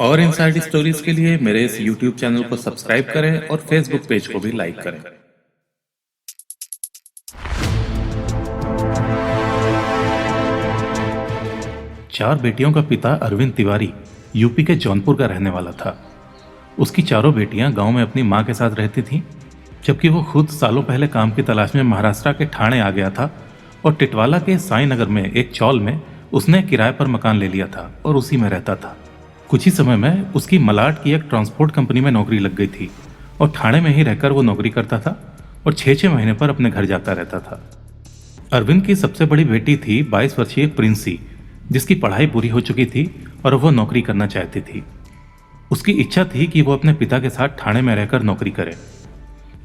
और inside stories के लिए मेरे इस YouTube चैनल को सब्सक्राइब करें और Facebook पेज को भी लाइक करें। चार बेटियों का पिता अरविंद तिवारी यूपी के जौनपुर का रहने वाला था। उसकी चारों बेटियां गांव में अपनी मां के साथ रहती थीं, जबकि वो खुद सालों पहले काम की तलाश में महाराष्ट्र के ठाणे आ गया था और टिटवाला के साई नगर में एक चौल में उसने किराए पर मकान ले लिया था और उसी में रहता था। कुछ ही समय में उसकी मलाड की एक ट्रांसपोर्ट कंपनी में नौकरी लग गई थी और ठाणे में ही रहकर वो नौकरी करता था और 6-6 महीने पर अपने घर जाता रहता था। अरविंद की सबसे बड़ी बेटी थी 22 वर्षीय प्रिंसी, जिसकी पढ़ाई पूरी हो चुकी थी और वो नौकरी करना चाहती थी। उसकी इच्छा थी कि वो अपने पिता के साथ ठाणे में रहकर नौकरी करे।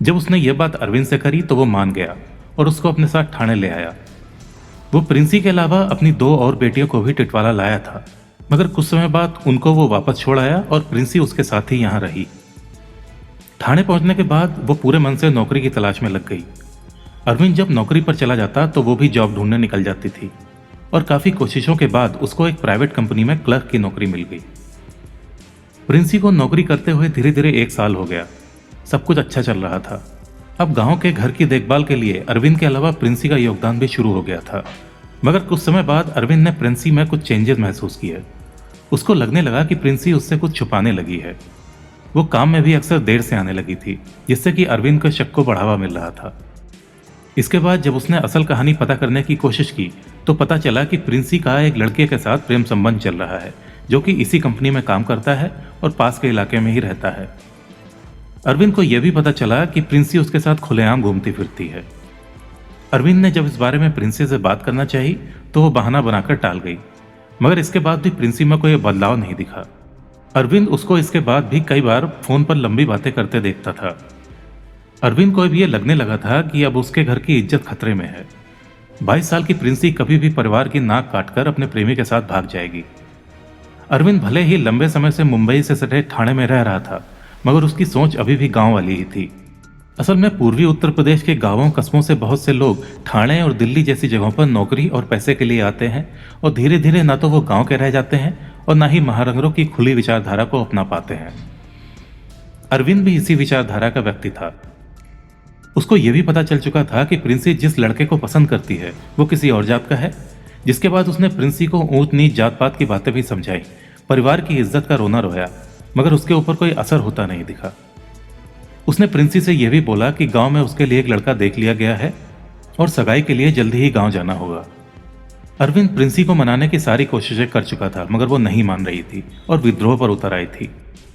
जब उसने ये बात अरविंद से करी तो वो मान गया और उसको अपने साथ ठाणे ले आया। वो प्रिंसी के अलावा अपनी 2 और बेटियों को भी टिटवाला लाया था, मगर कुछ समय बाद उनको वो वापस छोड़ आया और प्रिंसी उसके साथ ही यहाँ रही। ठाणे पहुंचने के बाद वो पूरे मन से नौकरी की तलाश में लग गई। अरविंद जब नौकरी पर चला जाता तो वो भी जॉब ढूंढने निकल जाती थी और काफी कोशिशों के बाद उसको एक प्राइवेट कंपनी में क्लर्क की नौकरी मिल गई। प्रिंसी को नौकरी करते हुए धीरे धीरे 1 साल हो गया। सब कुछ अच्छा चल रहा था। अब गांव के घर की देखभाल के लिए अरविंद के अलावा प्रिंसी का योगदान भी शुरू हो गया था, मगर कुछ समय बाद अरविंद ने प्रिंसी में कुछ चेंजेस महसूस किए। उसको लगने लगा कि प्रिंसी उससे कुछ छुपाने लगी है। वो काम में भी अक्सर देर से आने लगी थी, जिससे कि अरविंद को शक को बढ़ावा मिल रहा था। इसके बाद जब उसने असल कहानी पता करने की कोशिश की तो पता चला कि प्रिंसी का एक लड़के के साथ प्रेम संबंध चल रहा है, जो कि इसी कंपनी में काम करता है और पास के इलाके में ही रहता है। अरविंद को यह भी पता चला कि प्रिंसी उसके साथ खुलेआम घूमती फिरती है। अरविंद ने जब इस बारे में प्रिंसी से बात करना चाही तो वो बहाना बनाकर टाल गई, मगर इसके बाद भी प्रिंसी में कोई बदलाव नहीं दिखा। अरविंद उसको इसके बाद भी कई बार फोन पर लंबी बातें करते देखता था। अरविंद को भी ये लगने लगा था कि अब उसके घर की इज्जत खतरे में है। 22 साल की प्रिंसी कभी भी परिवार की नाक काटकर अपने प्रेमी के साथ भाग जाएगी। अरविंद भले ही लंबे समय से मुंबई से सटे ठाणे में रह रहा था, मगर उसकी सोच अभी भी गांव वाली ही थी। असल में पूर्वी उत्तर प्रदेश के गांवों कस्बों से बहुत से लोग ठाणे और दिल्ली जैसी जगहों पर नौकरी और पैसे के लिए आते हैं और धीरे धीरे ना तो वो गांव के रह जाते हैं और ना ही महानगरों की खुली विचारधारा को अपना पाते हैं। अरविंद भी इसी विचारधारा का व्यक्ति था। उसको यह भी पता चल चुका था कि प्रिंसी जिस लड़के को पसंद करती है वो किसी और जात का है, जिसके बाद उसने प्रिंसी को ऊंच नीच जात पात की बातें भी समझाई। परिवार की इज्जत का रोना रोया, मगर उसके ऊपर कोई असर होता नहीं दिखा। उसने प्रिंसी से यह भी बोला कि गांव में उसके लिए एक लड़का देख लिया गया है और सगाई के लिए जल्दी ही गांव जाना होगा। अरविंद प्रिंसी को मनाने की सारी कोशिशें कर चुका था, मगर वो नहीं मान रही थी और विद्रोह पर उतर आई थी।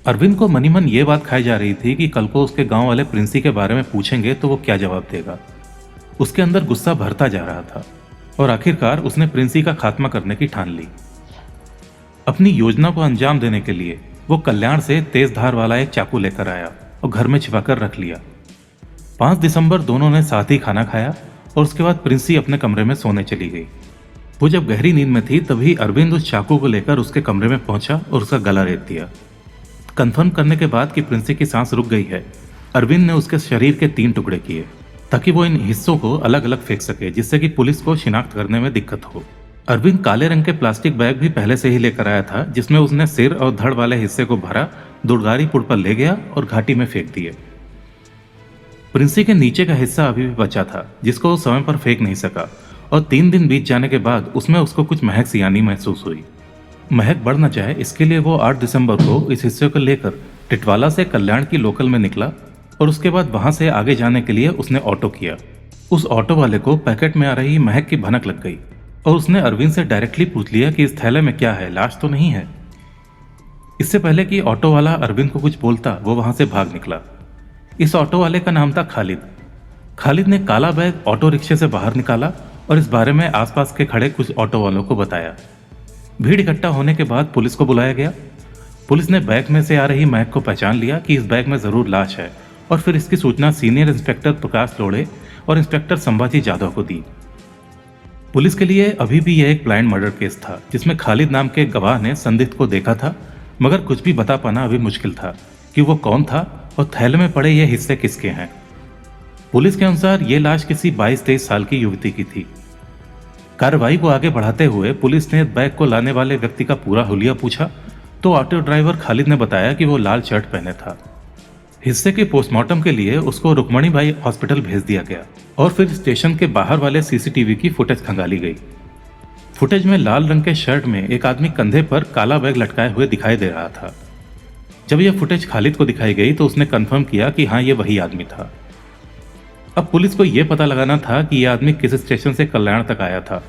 अरविंद को मनी मन ये बात खाई जा रही थी कि कल को उसके गांव वाले प्रिंसी के बारे में पूछेंगे तो वो क्या जवाब देगा। उसके अंदर गुस्सा भरता जा रहा था और आखिरकार उसने प्रिंसी का खात्मा करने की ठान ली। अपनी योजना को अंजाम देने के लिए वो कल्याण से तेज धार वाला एक चाकू लेकर आया और घर में छिपाकर रख लिया। 5 दिसंबर दोनों ने साथ ही खाना खाया और उसके बाद प्रिंसी अपने कमरे में सोने चली गई। वो जब गहरी नींद में थी तभी अरविंद उस चाकू को लेकर उसके कमरे में पहुंचा और उसका गला रेत दिया। कंफर्म करने के बाद कि प्रिंसी की सांस रुक गई है, अरविंद ने उसके शरीर के 3 टुकड़े किए ताकि वो इन हिस्सों को अलग अलग फेंक सके, जिससे कि पुलिस को शिनाख्त करने में दिक्कत हो। अरविंद काले रंग के प्लास्टिक बैग भी पहले से ही लेकर आया था, जिसमें उसने सिर और धड़ वाले हिस्से को भरा, दुर्गारी पुल पर ले गया और घाटी में फेंक दिए। प्रिंसी के नीचे का हिस्सा अभी भी बचा था, जिसको वो समय पर फेंक नहीं सका और 3 दिन बीत जाने के बाद उसमें उसको कुछ महक सियानी महसूस हुई। महक बढ़ न जाए इसके लिए वो 8 दिसंबर को इस हिस्से को लेकर टिटवाला से कल्याण की लोकल में निकला और उसके बाद वहां से आगे जाने के लिए उसने ऑटो किया। उस ऑटो वाले को पैकेट में आ रही महक की भनक लग गई और उसने अरविंद से डायरेक्टली पूछ लिया कि इस थैले में क्या है, लाश तो नहीं है। इससे पहले कि ऑटो वाला अरविंद को कुछ बोलता वो वहां से भाग निकला। इस ऑटो वाले का नाम था खालिद। खालिद ने काला बैग ऑटो रिक्शे से बाहर निकाला और इस बारे में आसपास के खड़े कुछ ऑटो वालों को बताया। भीड़ इकट्ठा होने के बाद पुलिस को बुलाया गया। पुलिस ने बैग में से आ रही महक को पहचान लिया कि इस बैग में जरूर लाश है और फिर इसकी सूचना सीनियर इंस्पेक्टर प्रकाश लोढ़े और इंस्पेक्टर संभाजी जाधव को दी। पुलिस के लिए अभी भी यह एक ब्लाइंड मर्डर केस था, जिसमें खालिद नाम के गवाह ने संदिग्ध को देखा था, मगर कुछ भी बता पाना अभी मुश्किल था कि वो कौन था और थैले में पड़े ये हिस्से किसके हैं। पुलिस के अनुसार ये लाश किसी 22-23 साल की युवती की थी। कार्रवाई को आगे बढ़ाते हुए पुलिस ने बैग को लाने वाले व्यक्ति का पूरा हुलिया पूछा तो ऑटो ड्राइवर खालिद ने बताया कि वो लाल शर्ट पहने था। हिस्से के पोस्टमार्टम के लिए उसको रुक्मणी बाई हॉस्पिटल भेज दिया गया और फिर स्टेशन के बाहर वाले सीसीटीवी की फुटेज खंगाली गई। फुटेज में लाल रंग के शर्ट में एक आदमी कंधे पर काला बैग लटकाए हुए दिखाई दे रहा था। जब यह फुटेज खालिद को दिखाई गई तो उसने कंफर्म किया कि हाँ, ये वही आदमी था। अब पुलिस को यह पता लगाना था कि यह आदमी किस स्टेशन से कल्याण तक आया था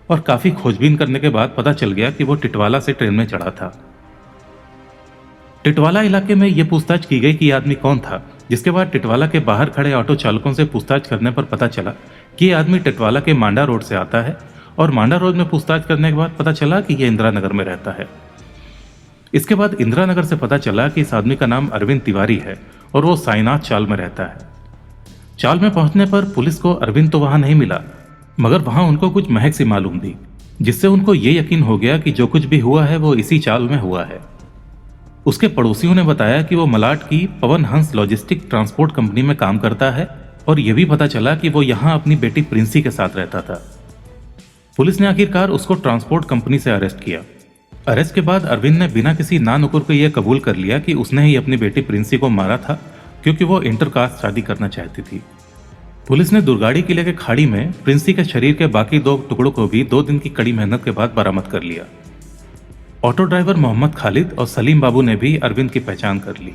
और काफी खोजबीन करने के बाद पता चल गया कि वो टिटवाला से ट्रेन में चढ़ा था। टिटवाला इलाके में यह पूछताछ की गई कि यह आदमी कौन था, जिसके बाद टिटवाला के बाहर खड़े ऑटो चालकों से पूछताछ करने पर पता चला कि यह आदमी टिटवाला के मांडा रोड से आता है और मांडा रोड में पूछताछ करने के बाद पता चला कि यह इंदिरा नगर में रहता है। इसके बाद इंदिरा नगर से पता चला कि इस आदमी का नाम अरविंद तिवारी है और वो साईनाथ चाल में रहता है। चाल में पहुंचने पर पुलिस को अरविंद तो वहां नहीं मिला, मगर वहां उनको कुछ महक सी मालूम थी, जिससे उनको ये यकीन हो गया कि जो कुछ भी हुआ है वो इसी चाल में हुआ है। उसके पड़ोसियों ने बताया कि वो मलाड की Pawan Hans logistic transport company में काम करता है और यह भी पता चला कि वो यहाँ अपनी बेटी प्रिंसी के साथ रहता था। पुलिस ने आखिरकार उसको ट्रांसपोर्ट कंपनी से अरेस्ट किया। अरेस्ट के बाद अरविंद ने बिना किसी नानुकुर को यह कबूल कर लिया कि उसने ही अपनी बेटी प्रिंसी को मारा था, क्योंकि वो इंटरकास्ट शादी करना चाहती थी। पुलिस ने दुर्गाड़ी किले के खाड़ी में प्रिंसी के शरीर के बाकी 2 टुकड़ों को भी 2 दिन की कड़ी मेहनत के बाद बरामद कर लिया। ऑटो ड्राइवर मोहम्मद खालिद और सलीम बाबू ने भी अरविंद की पहचान कर ली।